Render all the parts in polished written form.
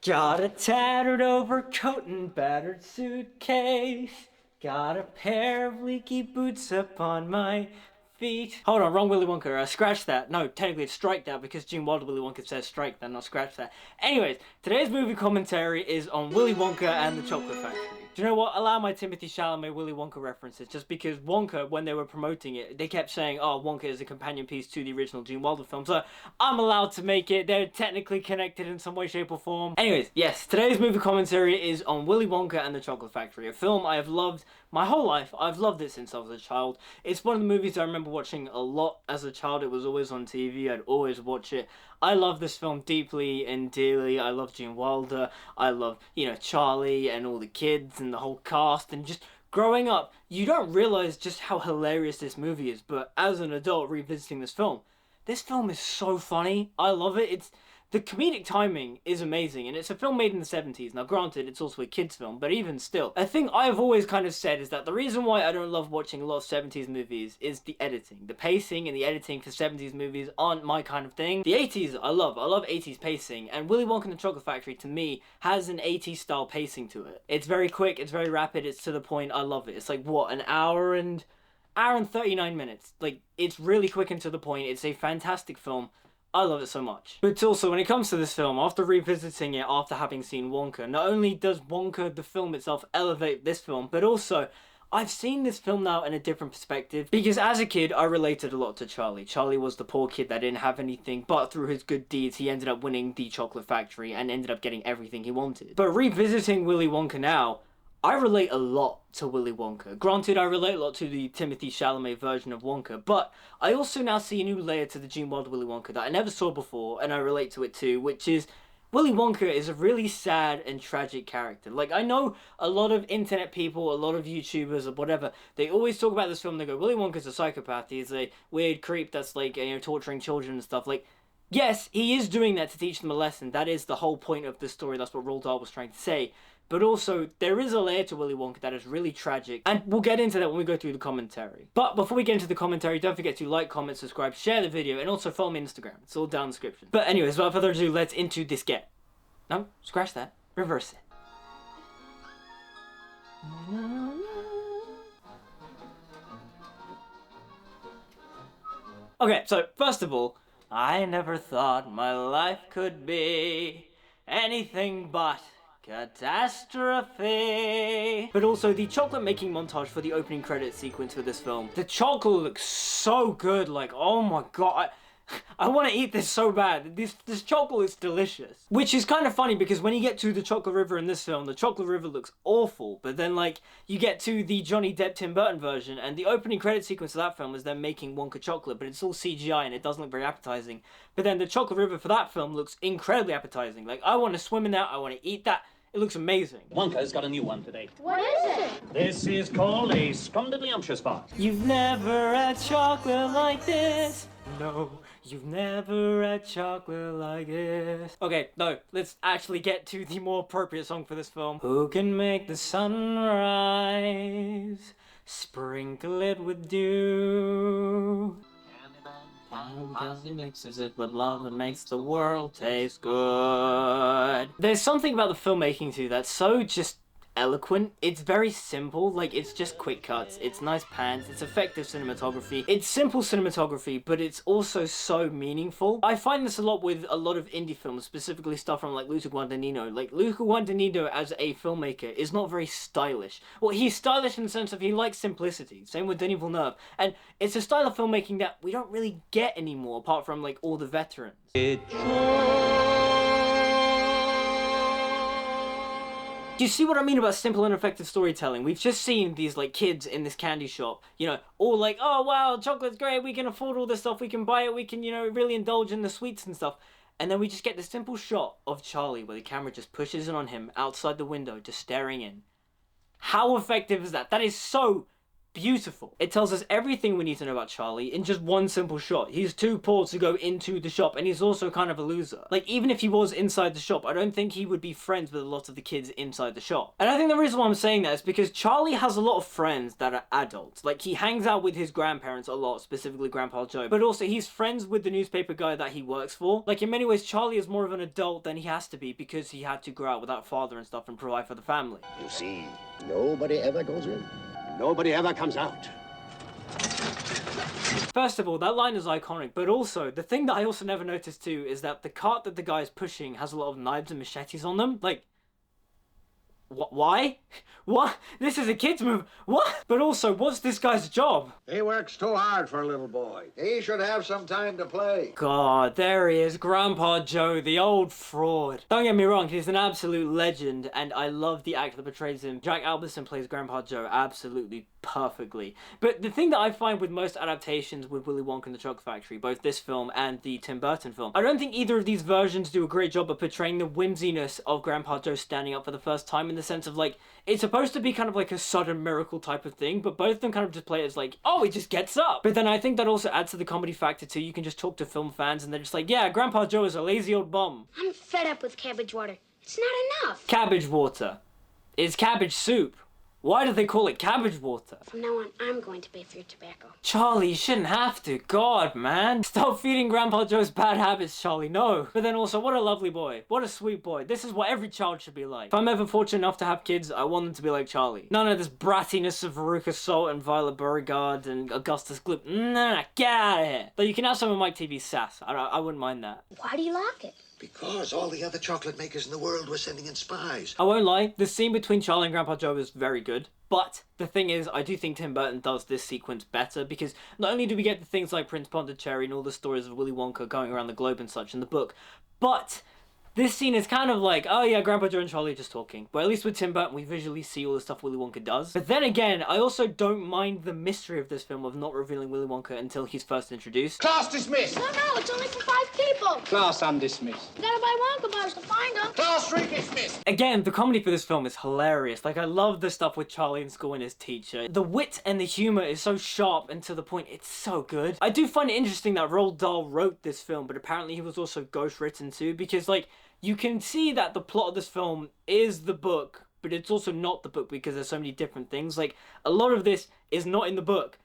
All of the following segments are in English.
Got a tattered overcoat and battered suitcase. Got a pair of leaky boots upon my feet. Hold on, wrong Willy Wonka. Scratch that. No, technically it's strike that because Gene Wilder Willy Wonka says strike that, not scratch that. Anyways, today's movie commentary is on Willy Wonka and the Chocolate Factory. Do you know what? Allow my Timothée Chalamet Willy Wonka references, just because Wonka, when they were promoting it, they kept saying, oh, Wonka is a companion piece to the original Gene Wilder film, so I'm allowed to make it. They're technically connected in some way, shape, or form. Anyways, yes, today's movie commentary is on Willy Wonka and the Chocolate Factory, a film I have loved my whole life. I've loved it since I was a child. It's one of the movies I remember watching a lot as a child. It was always on TV. I'd always watch it. I love this film deeply and dearly. I love Gene Wilder. I love, Charlie and all the kids and the whole cast. And just growing up, you don't realize just how hilarious this movie is. But as an adult revisiting this film is so funny. I love it. The comedic timing is amazing, and it's a film made in the 70s. Now, granted, it's also a kid's film, but even still, a thing I've always kind of said is that the reason why I don't love watching a lot of 70s movies is the editing. The pacing and the editing for 70s movies aren't my kind of thing. The 80s, I love 80s pacing, and Willy Wonka and the Chocolate Factory, to me, has an 80s style pacing to it. It's very quick, it's very rapid, it's to the point, I love it. It's like, what, an hour and 39 minutes. Like, it's really quick and to the point. It's a fantastic film. I love it so much. But also, when it comes to this film, after revisiting it after having seen Wonka, not only does Wonka, the film itself, elevate this film, but also, I've seen this film now in a different perspective, because as a kid, I related a lot to Charlie. Charlie was the poor kid that didn't have anything, but through his good deeds, he ended up winning the Chocolate Factory and ended up getting everything he wanted. But revisiting Willy Wonka now, I relate a lot to Willy Wonka. Granted, I relate a lot to the Timothée Chalamet version of Wonka, but I also now see a new layer to the Gene Wilder Willy Wonka that I never saw before, and I relate to it too, which is Willy Wonka is a really sad and tragic character. Like, I know a lot of internet people, a lot of YouTubers or whatever, they always talk about this film, they go, Willy Wonka's a psychopath, he's a weird creep that's like, torturing children and stuff. Like, yes, he is doing that to teach them a lesson. That is the whole point of the story, that's what Roald Dahl was trying to say. But also, there is a layer to Willy Wonka that is really tragic, and we'll get into that when we go through the commentary. But before we get into the commentary, don't forget to like, comment, subscribe, share the video, and also follow me on Instagram. It's all down in the description. But anyways, without further ado, let's into this get. No, scratch that. Reverse it. Okay, so first of all, I never thought my life could be anything but catastrophe. But also the chocolate making montage for the opening credits sequence for this film. The chocolate looks so good, like, oh my god. I want to eat this so bad. This chocolate is delicious. Which is kind of funny because when you get to the chocolate river in this film, the chocolate river looks awful. But then, like, you get to the Johnny Depp Tim Burton version, and the opening credit sequence of that film is them making Wonka chocolate, but it's all CGI and it doesn't look very appetizing. But then the chocolate river for that film looks incredibly appetizing. Like, I want to swim in that, I want to eat that. It looks amazing. Wonka's got a new one today. What is it? This is called a scrumdiddlyumptious bar. You've never had chocolate like this. No, you've never had chocolate like this. Okay, no, let's actually get to the more appropriate song for this film. Who can make the sun rise, sprinkle it with dew? He mixes it with love and makes the world taste good. There's something about the filmmaking too that's so just eloquent. It's very simple, like, it's just quick cuts, it's nice pans, it's effective cinematography, it's simple cinematography, but it's also so meaningful. I find this a lot with a lot of indie films, specifically stuff from like Luca Guadagnino. Like, Luca Guadagnino as a filmmaker is not very stylish. Well, he's stylish in the sense of he likes simplicity, same with Denis Villeneuve, and it's a style of filmmaking that we don't really get anymore apart from like all the veterans. Do you see what I mean about simple and effective storytelling? We've just seen these, like, kids in this candy shop, all like, oh wow, chocolate's great, we can afford all this stuff, we can buy it, we can, really indulge in the sweets and stuff. And then we just get this simple shot of Charlie where the camera just pushes in on him outside the window, just staring in. How effective is that? That is so beautiful. It tells us everything we need to know about Charlie in just one simple shot. He's too poor to go into the shop, and he's also kind of a loser. Like, even if he was inside the shop, I don't think he would be friends with a lot of the kids inside the shop. And I think the reason why I'm saying that is because Charlie has a lot of friends that are adults. Like, he hangs out with his grandparents a lot, specifically Grandpa Joe, but also he's friends with the newspaper guy that he works for. Like, in many ways, Charlie is more of an adult than he has to be because he had to grow out without father and stuff and provide for the family. You see, nobody ever goes in. Nobody ever comes out. First of all, that line is iconic, but also, the thing that I also never noticed too is that the cart that the guy is pushing has a lot of knives and machetes on them. Like, why? What? This is a kid's movie. What? But also, what's this guy's job? He works too hard for a little boy. He should have some time to play. God, there he is, Grandpa Joe, the old fraud. Don't get me wrong, he's an absolute legend, and I love the actor that portrays him. Jack Albertson plays Grandpa Joe absolutely perfectly. But the thing that I find with most adaptations with Willy Wonka and the Chocolate Factory, both this film and the Tim Burton film, I don't think either of these versions do a great job of portraying the whimsiness of Grandpa Joe standing up for the first time, in the sense of, like, it's supposed to be kind of like a sudden miracle type of thing, but both of them kind of just play it as like, oh, he just gets up. But then I think that also adds to the comedy factor too. You can just talk to film fans and they're just like, yeah, Grandpa Joe is a lazy old bum. I'm fed up with cabbage water. It's not enough. Cabbage water. It's cabbage soup. Why do they call it cabbage water? From now on, I'm going to pay for your tobacco. Charlie, you shouldn't have to. God, man. Stop feeding Grandpa Joe's bad habits, Charlie. No. But then also, what a lovely boy. What a sweet boy. This is what every child should be like. If I'm ever fortunate enough to have kids, I want them to be like Charlie. None of this brattiness of Veruca Salt and Violet Beauregard and Augustus Gloop. Nah, get out of here. Though you can have some of Mike TV's sass. I wouldn't mind that. Why do you lock it? Because all the other chocolate makers in the world were sending in spies. I won't lie, the scene between Charlie and Grandpa Joe is very good. But the thing is, I do think Tim Burton does this sequence better, because not only do we get the things like Prince Pondicherry and all the stories of Willy Wonka going around the globe and such in the book, but this scene is kind of like, oh yeah, Grandpa Joe and Charlie are just talking. But at least with Tim Burton, we visually see all the stuff Willy Wonka does. But then again, I also don't mind the mystery of this film of not revealing Willy Wonka until he's first introduced. Class dismissed. No, it's only for 5 people. Class undismissed. You gotta buy Wonka bars to find them. Class 3 dismissed. Again, the comedy for this film is hilarious. Like, I love the stuff with Charlie in school and his teacher. The wit and the humor is so sharp and to the point. It's so good. I do find it interesting that Roald Dahl wrote this film, but apparently he was also ghostwritten too, because, like, you can see that the plot of this film is the book, but it's also not the book because there's so many different things. Like, a lot of this is not in the book,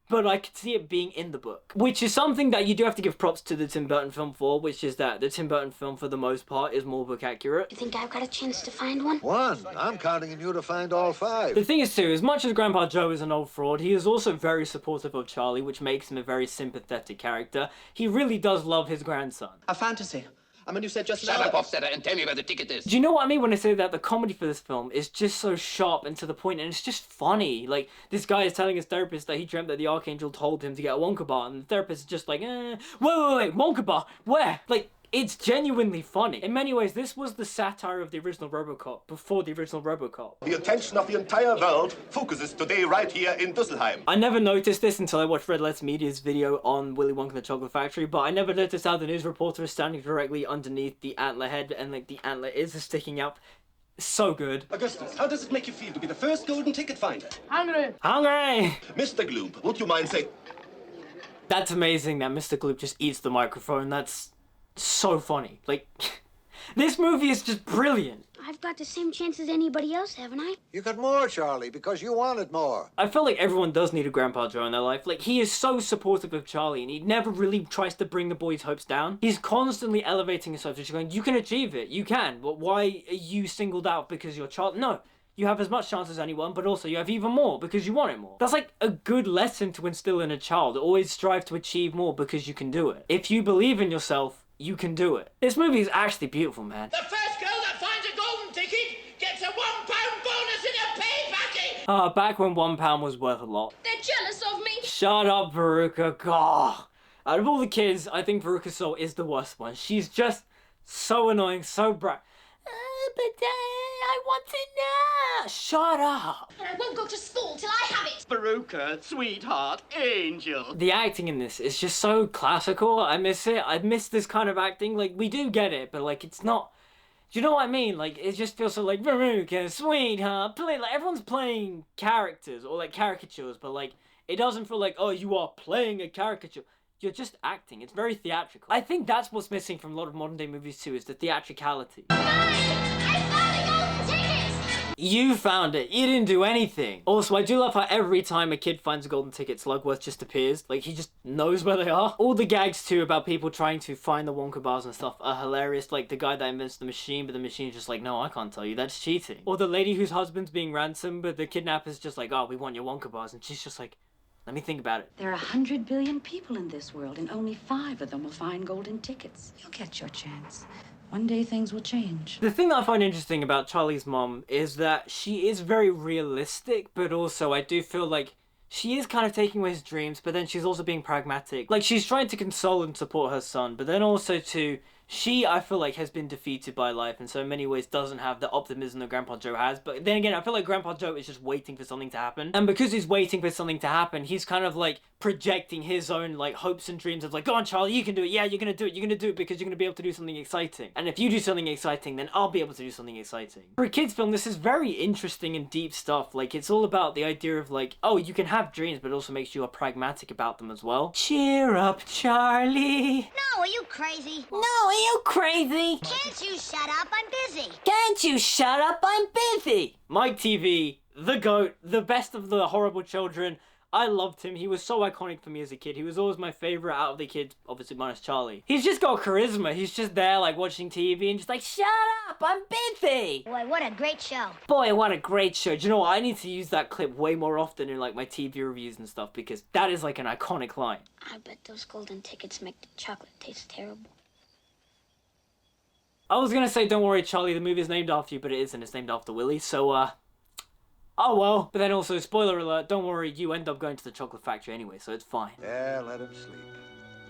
but I could see it being in the book. Which is something that you do have to give props to the Tim Burton film for, which is that the Tim Burton film, for the most part, is more book accurate. You think I've got a chance to find one? One. I'm counting on you to find all 5. The thing is too, as much as Grandpa Joe is an old fraud, he is also very supportive of Charlie, which makes him a very sympathetic character. He really does love his grandson. A fantasy. I mean, you said just Shut now. up, Hofstadter, and tell me where the ticket is. Do you know what I mean when I say that the comedy for this film is just so sharp and to the point, and it's just funny? Like, this guy is telling his therapist that he dreamt that the Archangel told him to get a Wonka bar, and the therapist is just like, wait, Wonka bar? Where? Like, it's genuinely funny. In many ways, this was the satire of the original RoboCop, before the original RoboCop. The attention of the entire world focuses today right here in Düsseldorf. I never noticed this until I watched Red Letter Media's video on Willy Wonka and the Chocolate Factory, but I never noticed how the news reporter is standing directly underneath the antler head, and, like, the antler is sticking out. So good. Augustus, how does it make you feel to be the first golden ticket finder? Hungry! Mr. Gloop, would you mind saying... That's amazing that Mr. Gloop just eats the microphone. That's so funny. Like, this movie is just brilliant. I've got the same chance as anybody else, haven't I? You got more, Charlie, because you wanted more. I feel like everyone does need a Grandpa Joe in their life. Like, he is so supportive of Charlie, and he never really tries to bring the boy's hopes down. He's constantly elevating himself, just going, you can achieve it, you can. But why are you singled out because you're Charlie? No. You have as much chance as anyone, but also you have even more because you want it more. That's like a good lesson to instill in a child. Always strive to achieve more because you can do it. If you believe in yourself, you can do it. This movie is actually beautiful, man. The first girl that finds a golden ticket gets a £1 bonus in a pay packet. Back when £1 was worth a lot. They're jealous of me. Shut up, Veruca. God. Out of all the kids, I think Veruca Salt is the worst one. She's just so annoying, so brat. But I want it now. Shut up. And I won't go to school till I have it. Veruca, sweetheart, angel. The acting in this is just so classical. I miss it. I miss this kind of acting. Like, we do get it, but, like, it's not Do you know what I mean? Like, it just feels so like, Veruca, sweetheart, play, like, everyone's playing characters, or like caricatures, but like, it doesn't feel like, oh, you are playing a caricature. You're just acting. It's very theatrical. I think that's what's missing from a lot of modern day movies too, is the theatricality. I found the golden tickets! You found it. You didn't do anything. Also, I do love how every time a kid finds a golden ticket, Slugworth just appears. Like, he just knows where they are. All the gags too about people trying to find the Wonka bars and stuff are hilarious. Like, the guy that invents the machine, but the machine's just like, no, I can't tell you. That's cheating. Or the lady whose husband's being ransomed, but the kidnapper's just like, oh, we want your Wonka bars. And she's just like, let me think about it. There are 100 billion people in this world, and only 5 of them will find golden tickets. You'll get your chance. One day things will change. The thing that I find interesting about Charlie's mom is that she is very realistic, but also I do feel like she is kind of taking away his dreams, but then she's also being pragmatic. Like, she's trying to console and support her son, but then also too, she, I feel like, has been defeated by life, and so in many ways doesn't have the optimism that Grandpa Joe has. But then again, I feel like Grandpa Joe is just waiting for something to happen. And because he's waiting for something to happen, he's kind of like projecting his own like hopes and dreams of like, go on Charlie, you can do it, yeah, you're gonna do it, because you're gonna be able to do something exciting. And if you do something exciting, then I'll be able to do something exciting. For a kid's film, this is very interesting and deep stuff. Like, it's all about the idea of like, oh, you can have dreams, but it also makes you pragmatic about them as well. Cheer up, Charlie. No, are you crazy? No, are you crazy? Can't you shut up? I'm busy. Can't you shut up? I'm busy. Mike TV, the GOAT, the best of the horrible children. I loved him. He was so iconic for me as a kid. He was always my favorite out of the kids, obviously minus Charlie. He's just got charisma. He's just there like watching TV and just like, shut up, I'm busy. Boy, what a great show. Boy, what a great show. Do you know what? I need to use that clip way more often in like my TV reviews and stuff, because that is like an iconic line. I bet those golden tickets make the chocolate taste terrible. I was gonna say, don't worry, Charlie, the movie is named after you, but it isn't. It's named after Willy, so, oh well. But then also, spoiler alert, don't worry, you end up going to the chocolate factory anyway, so it's fine. Yeah, let him sleep.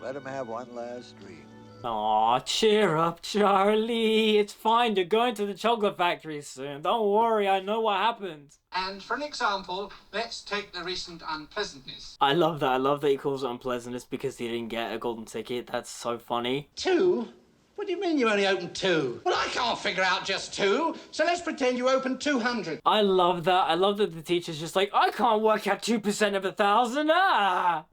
Let him have one last dream. Aw, cheer up, Charlie. It's fine, you're going to the chocolate factory soon. Don't worry, I know what happens. And for an example, let's take the recent unpleasantness. I love that he calls it unpleasantness because he didn't get a golden ticket. That's so funny. 2? What do you mean you only opened 2? Well, I can't figure out just 2, so let's pretend you opened 200. I love that. I love that the teacher's just like, I can't work out 2% of 1,000. Ah!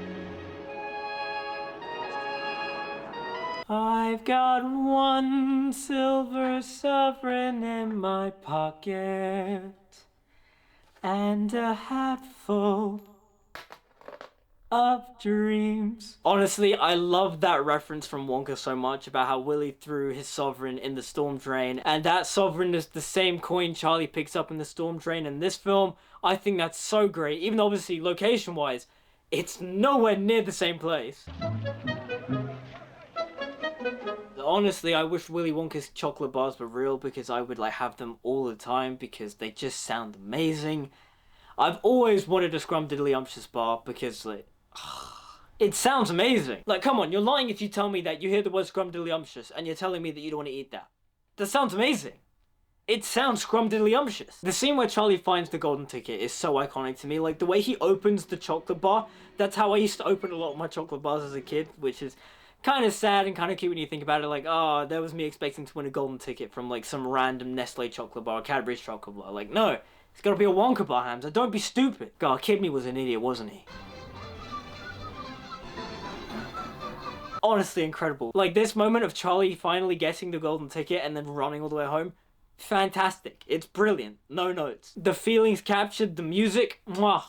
I've got 1 silver sovereign in my pocket and a hat full of dreams. Honestly, I love that reference from Wonka so much about how Willy threw his sovereign in the storm drain, and that sovereign is the same coin Charlie picks up in the storm drain in this film. I think that's so great, even though obviously location-wise, it's nowhere near the same place. Honestly, I wish Willy Wonka's chocolate bars were real, because I would like have them all the time because they just sound amazing. I've always wanted a scrumdiddlyumptious bar because like, it sounds amazing. Like, come on, you're lying if you tell me that you hear the word scrumdiddlyumptious and you're telling me that you don't want to eat that. That sounds amazing. It sounds scrumdiddlyumptious. The scene where Charlie finds the golden ticket is so iconic to me. Like, the way he opens the chocolate bar, that's how I used to open a lot of my chocolate bars as a kid, which is kind of sad and kind of cute when you think about it. Like, oh, that was me expecting to win a golden ticket from like some random Nestle chocolate bar or Cadbury's chocolate bar. Like, no, it's gotta be a Wonka bar, Hamza. Don't be stupid. God, Kidney was an idiot, wasn't he? Honestly incredible. Like, this moment of Charlie finally getting the golden ticket and then running all the way home, fantastic. It's brilliant. No notes. The feelings captured, the music, mwah.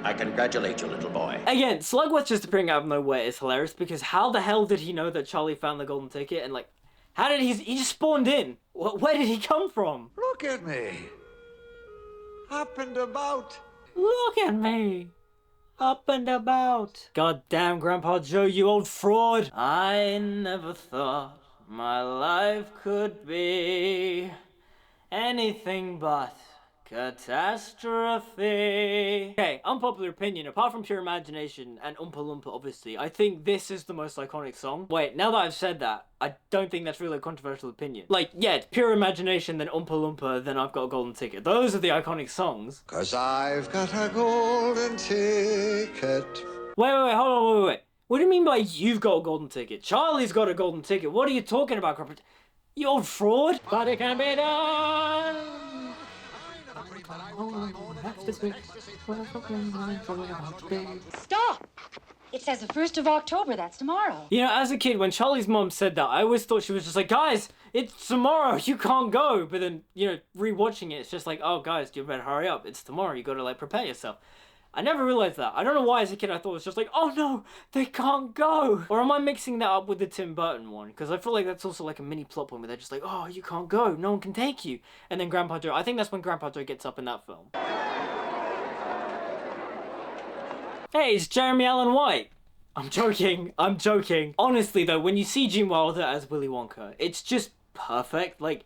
I congratulate you, little boy. Again, Slugworth just appearing out of nowhere is hilarious, because how the hell did he know that Charlie found the golden ticket? And like, how did he just spawned in? Where did he come from? Look at me. Up and about. Look at me. Up and about. God damn, Grandpa Joe, you old fraud. I never thought my life could be anything but catastrophe. Okay, unpopular opinion, apart from Pure Imagination and Oompa Loompa, obviously, I think this is the most iconic song. Wait, now that I've said that, I don't think that's really a controversial opinion. Like, yeah, it's Pure Imagination, then Oompa Loompa, then I've Got a Golden Ticket. Those are the iconic songs. 'Cause I've got a golden ticket. Wait, hold on, wait. What do you mean by you've got a golden ticket? Charlie's got a golden ticket. What are you talking about, Grandpa? You old fraud. But it can be done. Stop! It says the 1st of October, that's tomorrow. You know, as a kid, when Charlie's mom said that, I always thought she was just like, guys, it's tomorrow, you can't go. But then, you know, rewatching it, it's just like, oh, guys, you better hurry up. It's tomorrow, you gotta, like, prepare yourself. I never realized that. I don't know why as a kid I thought it was just like, oh no, they can't go. Or am I mixing that up with the Tim Burton one? Because I feel like that's also like a mini plot point where they're just like, oh, you can't go, no one can take you. And then Grandpa Joe, I think that's when Grandpa Joe gets up in that film. Hey, it's Jeremy Allen White. I'm joking. Honestly though, when you see Gene Wilder as Willy Wonka, it's just perfect. Like,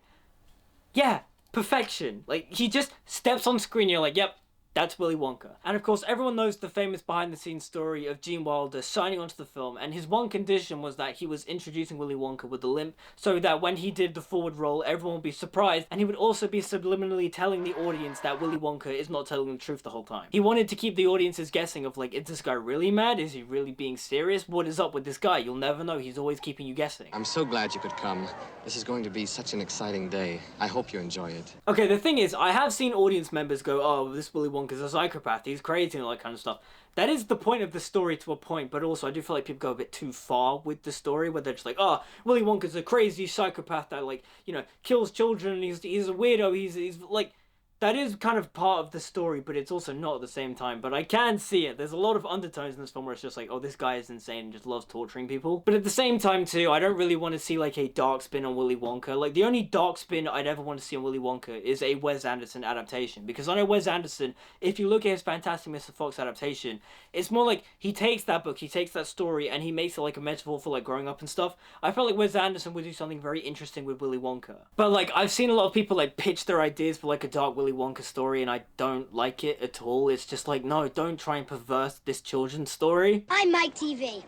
yeah, perfection. Like, he just steps on screen, you're like, yep, that's Willy Wonka. And of course, everyone knows the famous behind-the-scenes story of Gene Wilder signing onto the film, and his one condition was that he was introducing Willy Wonka with a limp, so that when he did the forward roll, everyone would be surprised, and he would also be subliminally telling the audience that Willy Wonka is not telling the truth the whole time. He wanted to keep the audiences guessing of like, is this guy really mad? Is he really being serious? What is up with this guy? You'll never know. He's always keeping you guessing. I'm so glad you could come. This is going to be such an exciting day. I hope you enjoy it. Okay, the thing is, I have seen audience members go, oh, this Willy Wonka's a psychopath, he's crazy and all that kind of stuff. That is the point of the story to a point, but also I do feel like people go a bit too far with the story, where they're just like, oh, Willy Wonka's a crazy psychopath that, like, you know, kills children, he's a weirdo, he's like... That is kind of part of the story, but it's also not at the same time. But I can see it. There's a lot of undertones in this film where it's just like, oh, this guy is insane and just loves torturing people. But at the same time, too, I don't really want to see, like, a dark spin on Willy Wonka. Like, the only dark spin I'd ever want to see on Willy Wonka is a Wes Anderson adaptation. Because I know Wes Anderson, if you look at his Fantastic Mr. Fox adaptation, it's more like he takes that book, he takes that story, and he makes it like a metaphor for, like, growing up and stuff. I felt like Wes Anderson would do something very interesting with Willy Wonka. But, like, I've seen a lot of people, like, pitch their ideas for, like, a dark Willy Wonka story, and I don't like it at all. It's just like, no, don't try and perverse this children's story. I'm Mike TV.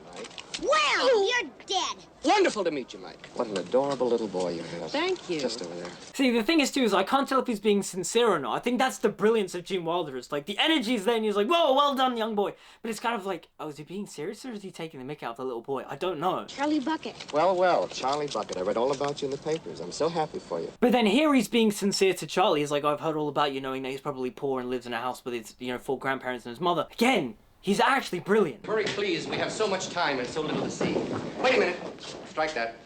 Well, you're dead. Wonderful to meet you, Mike. What an adorable little boy you have. Thank you. Just over there. See, the thing is, too, is I can't tell if he's being sincere or not. I think that's the brilliance of Gene Wilder. It's like, the energy's there, and he's like, whoa, well done, young boy. But it's kind of like, oh, is he being serious, or is he taking the mick out of the little boy? I don't know. Charlie Bucket. Well, Charlie Bucket. I read all about you in the papers. I'm so happy for you. But then here he's being sincere to Charlie. He's like, oh, I've heard all about you, knowing that he's probably poor and lives in a house with his, you know, 4 grandparents and his mother. Again, he's actually brilliant. Hurry, please. We have so much time and so little to see. Wait a minute. Strike that.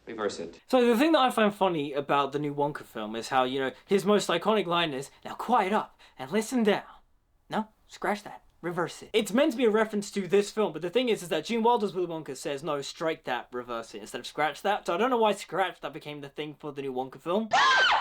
Reverse it. So the thing that I find funny about the new Wonka film is how, you know, his most iconic line is, now quiet up and listen down. No, scratch that. Reverse it. It's meant to be a reference to this film, but the thing is that Gene Wilder's Willy Wonka says, no, strike that, reverse it, instead of scratch that. So I don't know why scratch that became the thing for the new Wonka film.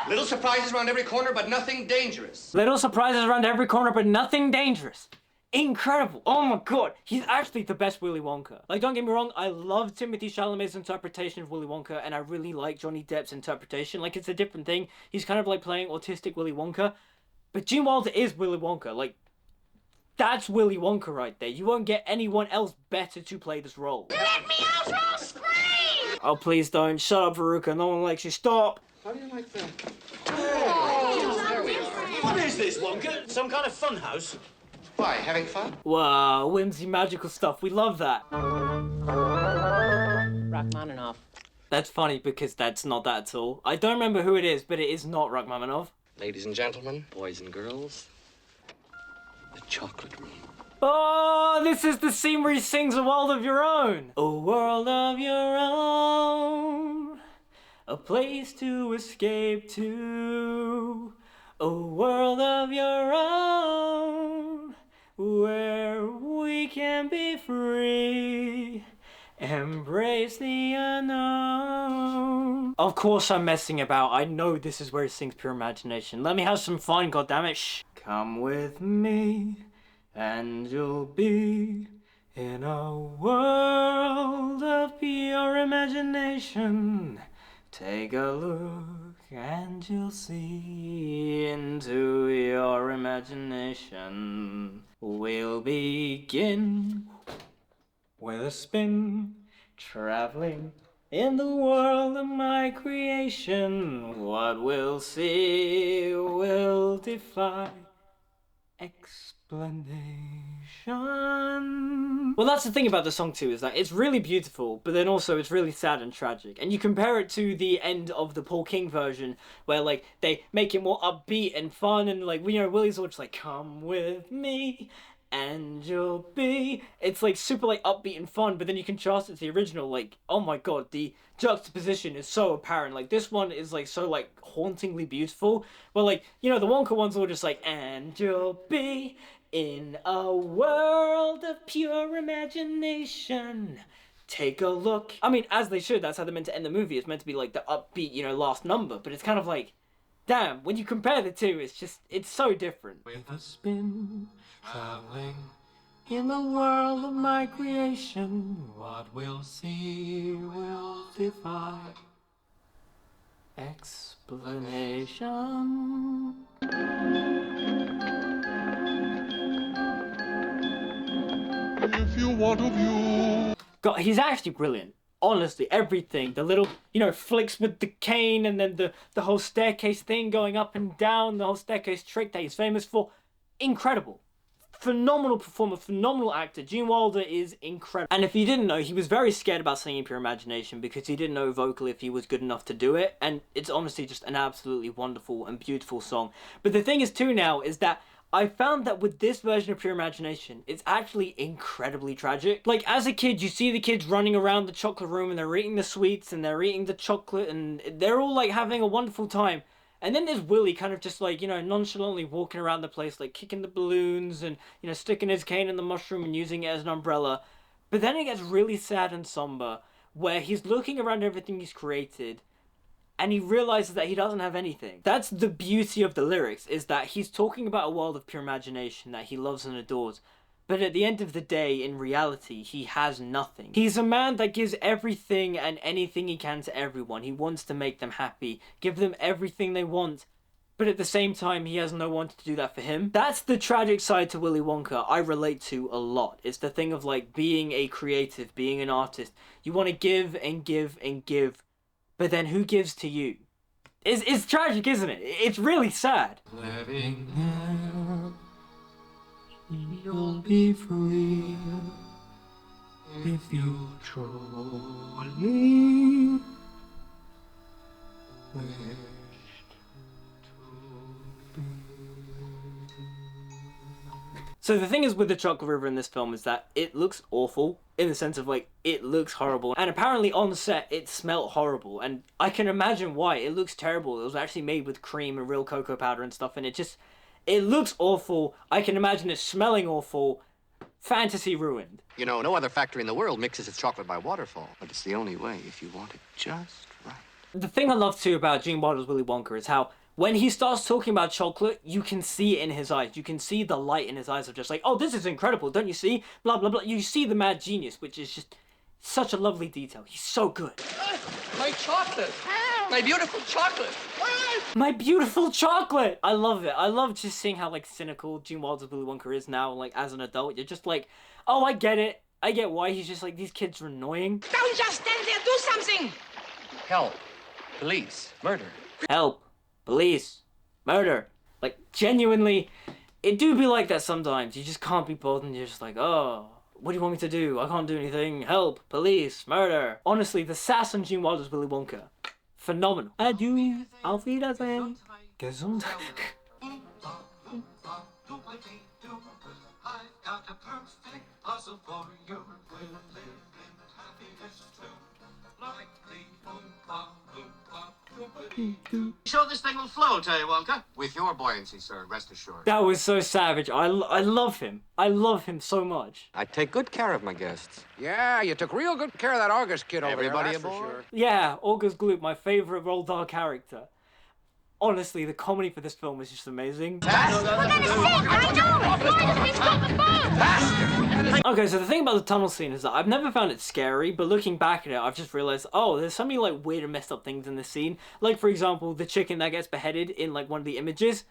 Little surprises around every corner, but nothing dangerous. Little surprises around every corner, but nothing dangerous. Incredible. Oh my god. He's actually the best Willy Wonka. Like, don't get me wrong, I love Timothée Chalamet's interpretation of Willy Wonka, and I really like Johnny Depp's interpretation. Like, it's a different thing. He's kind of like playing autistic Willy Wonka. But Gene Wilder is Willy Wonka. Like, that's Willy Wonka right there. You won't get anyone else better to play this role. Let me out or I'll scream! Oh, please don't. Shut up, Veruca. No one likes you. Stop. How do you like that? What is this, Wonka? Some kind of fun house? Why, having fun? Wow, whimsy, magical stuff. We love that. Rachmaninoff. That's funny because that's not that at all. I don't remember who it is, but it is not Rachmaninoff. Ladies and gentlemen, boys and girls, the chocolate room. Oh, this is the scene where he sings A World of Your Own. A world of your own, a place to escape to. A world of your own, where we can be free, embrace the unknown. Of course I'm messing about. I know this is where he sings Pure Imagination. Let me have some fun, goddammit. Shh. Come with me, and you'll be in a world of pure imagination. Take a look and you'll see into your imagination. We'll begin with a spin, traveling in the world of my creation. What we'll see will defy expectation. Explanation. Well, that's the thing about the song too, is that it's really beautiful, but then also it's really sad and tragic. And you compare it to the end of the Paul King version, where like they make it more upbeat and fun, and like, you know, Willy's all just like, come with me and you'll be. It's like super like upbeat and fun, but then you contrast it to the original, like, oh my god, the juxtaposition is so apparent. Like, this one is like so like hauntingly beautiful, but like, you know, the Wonka one's all just like, and you'll be in a world of pure imagination. Take a look. I mean, as they should, that's how they're meant to end the movie. It's meant to be like the upbeat, you know, last number, but it's kind of like, damn, when you compare the two, it's just, it's so different. With a spin, traveling in the world of my creation, what we'll see will defy explanation. If you want a view. God, he's actually brilliant. Honestly, everything. The little, you know, flicks with the cane, and then the whole staircase thing going up and down, the whole staircase trick that he's famous for. Incredible. Phenomenal performer, phenomenal actor. Gene Wilder is incredible. And if you didn't know, he was very scared about singing Pure Imagination because he didn't know vocally if he was good enough to do it. And it's honestly just an absolutely wonderful and beautiful song. But the thing is too now is that I found that with this version of Pure Imagination, it's actually incredibly tragic. Like, as a kid, you see the kids running around the chocolate room and they're eating the sweets and they're eating the chocolate and they're all like having a wonderful time. And then there's Willy kind of just like, you know, nonchalantly walking around the place, like kicking the balloons and, you know, sticking his cane in the mushroom and using it as an umbrella. But then it gets really sad and somber, where he's looking around everything he's created and he realizes that he doesn't have anything. That's the beauty of the lyrics, is that he's talking about a world of pure imagination that he loves and adores. But at the end of the day, in reality, he has nothing. He's a man that gives everything and anything he can to everyone. He wants to make them happy, give them everything they want, but at the same time, he has no one to do that for him. That's the tragic side to Willy Wonka I relate to a lot. It's the thing of like being a creative, being an artist. You want to give and give and give, but then who gives to you? It's tragic, isn't it? It's really sad. Living now, you'll be free if you truly wish to be. So the thing is with the Chocolate River in this film is that it looks awful, in the sense of like, it looks horrible. And apparently on set, it smelled horrible. And I can imagine why. It looks terrible. It was actually made with cream and real cocoa powder and stuff, and it looks awful. I can imagine it smelling awful. Fantasy ruined. You know, no other factory in the world mixes its chocolate by waterfall. But it's the only way if you want it just right. The thing I love too about Gene Wilder's Willy Wonka is how when he starts talking about chocolate, you can see it in his eyes. You can see the light in his eyes of just like, oh, this is incredible, don't you see? Blah, blah, blah. You see the mad genius, which is just such a lovely detail. He's so good. My chocolate! My beautiful chocolate! My beautiful chocolate! I love it. I love just seeing how like cynical Gene Wilder's Willy Wonka is now, like as an adult. You're just like, oh, I get it. I get why he's just like, these kids are annoying. Don't just stand there, do something! Help. Police. Murder. Help. Police. Murder. Like, genuinely, it do be like that sometimes. You just can't be bothered and you're just like, oh, what do you want me to do? I can't do anything. Help. Police. Murder. Honestly, the sass on Gene Wilder's Willy Wonka. Phenomenal. Adieu. Auf Wiedersehen. Gesundheit. Sure this thing will float, eh, Wonka? With your buoyancy, sir, rest assured. That was so savage. I love him. I love him so much. I take good care of my guests. Yeah, you took real good care of that August kid over there. Everybody that's for aboard? sure. Yeah, August Gloop, my favorite Roald Dahl character. Honestly, the comedy for this film is just amazing. Okay, so the thing about the tunnel scene is that I've never found it scary, but looking back at it, I've just realized, oh, there's so many like weird and messed up things in this scene. Like, for example, the chicken that gets beheaded in like one of the images.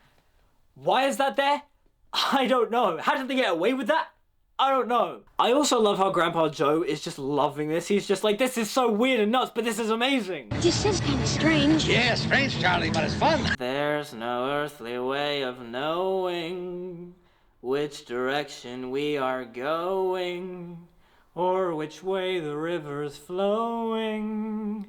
Why is that there? I don't know. How did they get away with that? I don't know. I also love how Grandpa Joe is just loving this. He's just like, this is so weird and nuts, but this is amazing. This is kind of strange. Yeah, strange, Charlie, but it's fun. There's no earthly way of knowing which direction we are going, or which way the river's flowing.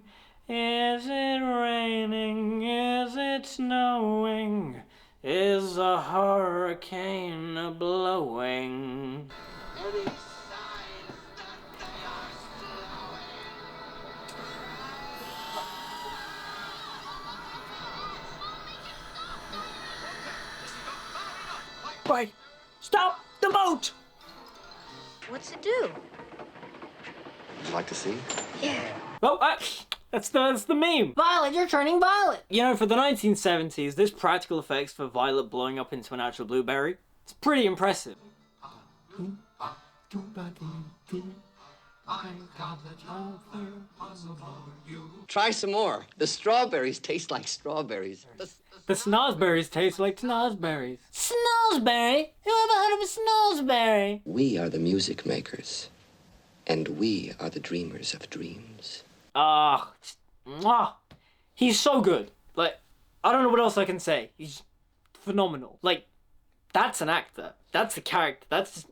Is it raining? Is it snowing? Is a hurricane blowing? Any signs that they are slowing? Wait! Stop the boat! What's it do? Would you like to see? Yeah. Oh, that's the meme. Violet, you're turning violet. You know, for the 1970s, this practical effects for Violet blowing up into an actual blueberry, it's pretty impressive. Try some more. The strawberries taste like strawberries. The snozberries taste like snozberries. Snozberry? Who ever heard of a snozberry? We are the music makers, and we are the dreamers of dreams. He's so good. Like, I don't know what else I can say. He's phenomenal. Like, that's an actor. That's a character. That's...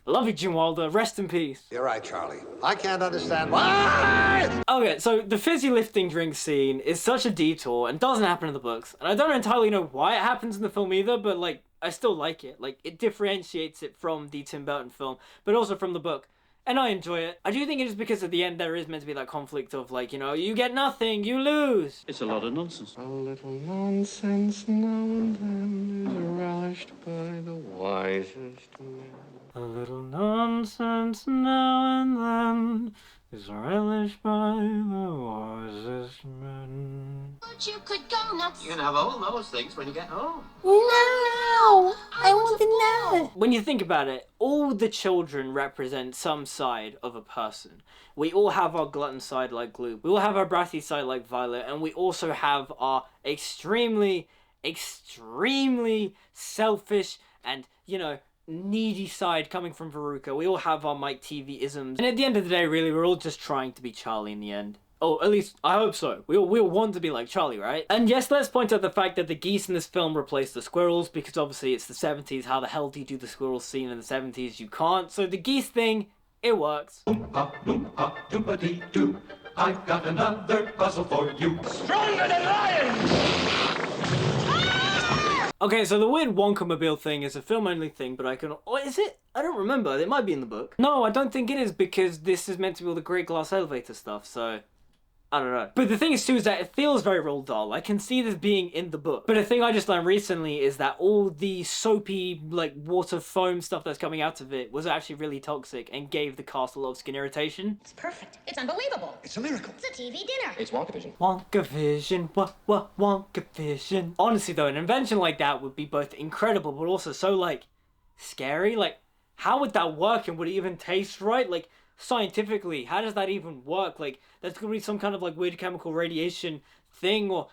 I love you, Jim Wilder. Rest in peace. You're right, Charlie. I can't understand why. Okay, so the fizzy lifting drink scene is such a detour and doesn't happen in the books. And I don't entirely know why it happens in the film either, but, like, I still like it. Like, it differentiates it from the Tim Burton film, but also from the book. And I enjoy it. I do think it is because at the end there is meant to be that conflict of, like, you know, you get nothing, you lose. It's a lot of nonsense. A little nonsense now and then is relished by the wisest men. A little nonsense now and then is relished by the wisest men. But you could go nuts. You can have all those things when you get home. No! I want to know! When you think about it, all the children represent some side of a person. We all have our glutton side like Glue. We all have our bratty side like Violet. And we also have our extremely, extremely selfish and, you know, needy side coming from Veruca. We all have our Mike TV isms. And at the end of the day, really, we're all just trying to be Charlie in the end. Oh, at least, I hope so. We all want to be like Charlie, right? And yes, let's point out the fact that the geese in this film replaced the squirrels, because obviously it's the 70s. How the hell do you do the squirrel scene in the 70s? You can't. So the geese thing, it works. Oompa, loompa, doompa-dee-doo. I've got another puzzle for you. Stronger than lions! Okay, so the weird Wonka-mobile thing is a film-only thing, but I can... Oh, is it? I don't remember. It might be in the book. No, I don't think it is, because this is meant to be all the Great Glass Elevator stuff, so... I don't know. But the thing is, too, is that it feels very Roald Dahl. I can see this being in the book. But a thing I just learned recently is that all the soapy, like, water foam stuff that's coming out of it was actually really toxic and gave the cast a lot of skin irritation. It's perfect. It's unbelievable. It's a miracle. It's a TV dinner. It's Wonka Vision. Wonka Vision, Wonka Vision. Honestly, though, an invention like that would be both incredible, but also so, like, scary. Like, how would that work, and would it even taste right? Like, scientifically, how does that even work? Like, there's gonna be some kind of, like, weird chemical radiation thing, or...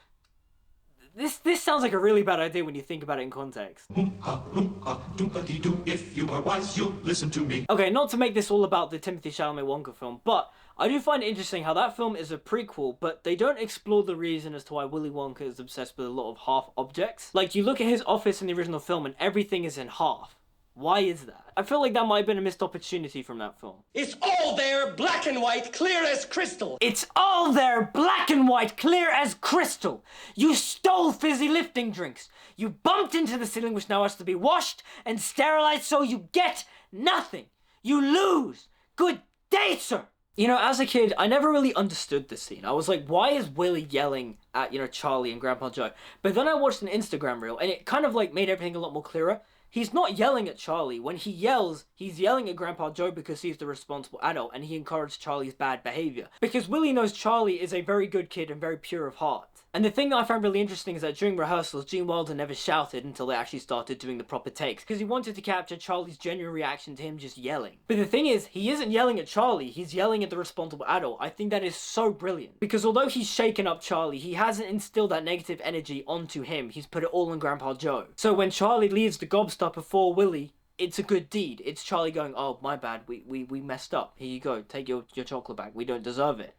This sounds like a really bad idea when you think about it in context. Oompa, loompa, doompa-dee-doo. If you are wise, you'll listen to me. Okay, not to make this all about the Timothée Chalamet Wonka film, but I do find it interesting how that film is a prequel, but they don't explore the reason as to why Willy Wonka is obsessed with a lot of half objects. Like, you look at his office in the original film and everything is in half. Why is that? I feel like that might have been a missed opportunity from that film. It's all there, black and white, clear as crystal. It's all there, black and white, clear as crystal. You stole fizzy lifting drinks. You bumped into the ceiling, which now has to be washed and sterilized, so you get nothing. You lose. Good day, sir. You know, as a kid, I never really understood this scene. I was like, why is Willy yelling at, you know, Charlie and Grandpa Joe? But then I watched an Instagram reel, and it kind of, like, made everything a lot more clearer. He's not yelling at Charlie. When he yells, he's yelling at Grandpa Joe because he's the responsible adult and he encouraged Charlie's bad behavior. Because Willy knows Charlie is a very good kid and very pure of heart. And the thing that I found really interesting is that during rehearsals, Gene Wilder never shouted until they actually started doing the proper takes, because he wanted to capture Charlie's genuine reaction to him just yelling. But the thing is, he isn't yelling at Charlie, he's yelling at the responsible adult. I think that is so brilliant. Because although he's shaken up Charlie, he hasn't instilled that negative energy onto him, he's put it all on Grandpa Joe. So when Charlie leaves the gobstopper for Willy, it's a good deed. It's Charlie going, oh, my bad, we messed up. Here you go, take your chocolate back, we don't deserve it.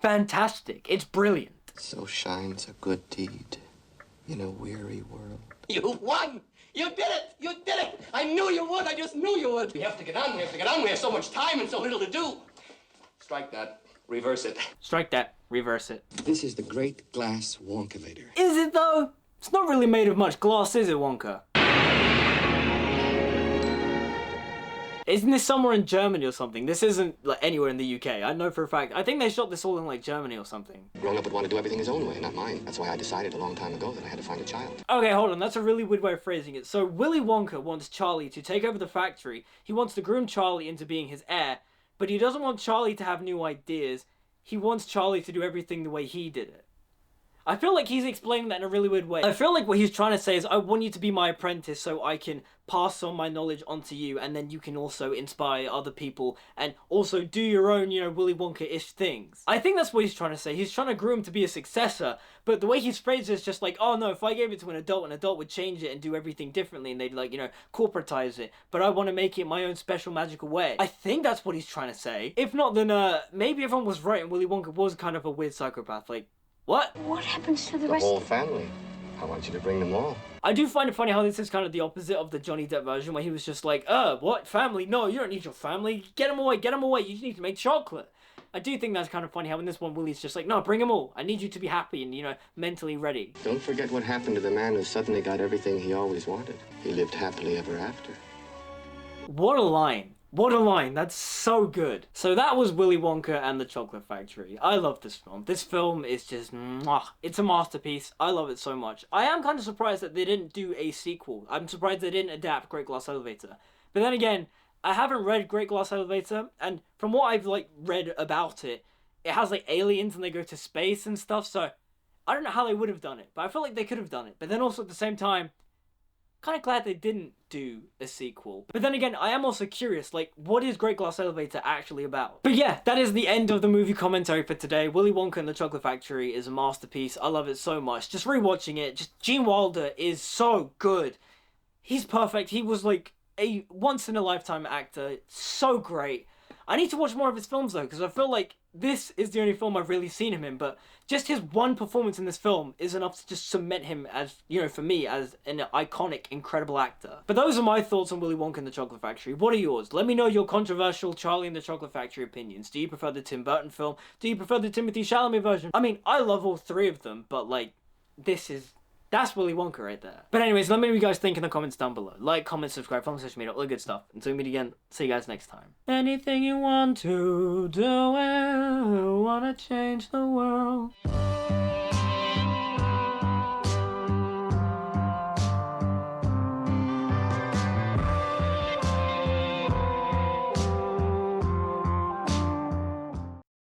Fantastic, it's brilliant. So shines a good deed in a weary world. You won! You did it! You did it! I knew you would! I just knew you would! We have to get on, we have to get on. We have so much time and so little to do. Strike that. Reverse it. Strike that. Reverse it. This is the great glass Wonkavator. Is it though? It's not really made of much glass, is it, Wonka? Isn't this somewhere in Germany or something? This isn't like anywhere in the UK. I know for a fact. I think they shot this all in like Germany or something. Grown up would want to do everything his own way, not mine. That's why I decided a long time ago that I had to find a child. Okay, hold on. That's a really weird way of phrasing it. So Willy Wonka wants Charlie to take over the factory. He wants to groom Charlie into being his heir, but he doesn't want Charlie to have new ideas. He wants Charlie to do everything the way he did it. I feel like he's explaining that in a really weird way. I feel like what he's trying to say is, I want you to be my apprentice so I can pass on my knowledge onto you, and then you can also inspire other people and also do your own, you know, Willy Wonka-ish things. I think that's what he's trying to say. He's trying to groom to be a successor, but the way he's phrased it is just like, oh no, if I gave it to an adult would change it and do everything differently, and they'd like, you know, corporatize it, but I want to make it my own special magical way. I think that's what he's trying to say. If not, then maybe everyone was right and Willy Wonka was kind of a weird psychopath. Like, what? What happens to the The rest whole of family. I want you to bring them all. I do find it funny how this is kind of the opposite of the Johnny Depp version, where he was just like, what? Family? No, you don't need your family. Get them away, you just need to make chocolate. I do think that's kind of funny how in this one, Willy's just like, no, bring them all. I need you to be happy and, you know, mentally ready. Don't forget what happened to the man who suddenly got everything he always wanted. He lived happily ever after. What a line. What a line. That's so good. So that was Willy Wonka and the Chocolate Factory. I love this film. This film is just, mwah. It's a masterpiece. I love it so much. I am kind of surprised that they didn't do a sequel. I'm surprised they didn't adapt Great Glass Elevator. But then again, I haven't read Great Glass Elevator, and from what I've like read about it, it has like aliens and they go to space and stuff, so I don't know how they would have done it, but I feel like they could have done it. But then also at the same time, kind of glad they didn't do a sequel. But then again, I am also curious, like, what is Great Glass Elevator actually about? But yeah, that is the end of the movie commentary for today. Willy Wonka and the Chocolate Factory is a masterpiece. I love it so much. Just rewatching it, just Gene Wilder is so good. He's perfect. He was like a once-in-a-lifetime actor. So great. I need to watch more of his films though, because I feel like this is the only film I've really seen him in, but just his one performance in this film is enough to just cement him as, you know, for me, as an iconic, incredible actor. But those are my thoughts on Willy Wonka and the Chocolate Factory. What are yours? Let me know your controversial Charlie and the Chocolate Factory opinions. Do you prefer the Tim Burton film? Do you prefer the Timothée Chalamet version? I mean, I love all three of them, but like, that's Willy Wonka right there. But anyways, let me know what you guys think in the comments down below. Like, comment, subscribe, follow on social media, all the good stuff. Until we meet again, see you guys next time. Anything you want to do it, wanna change the world.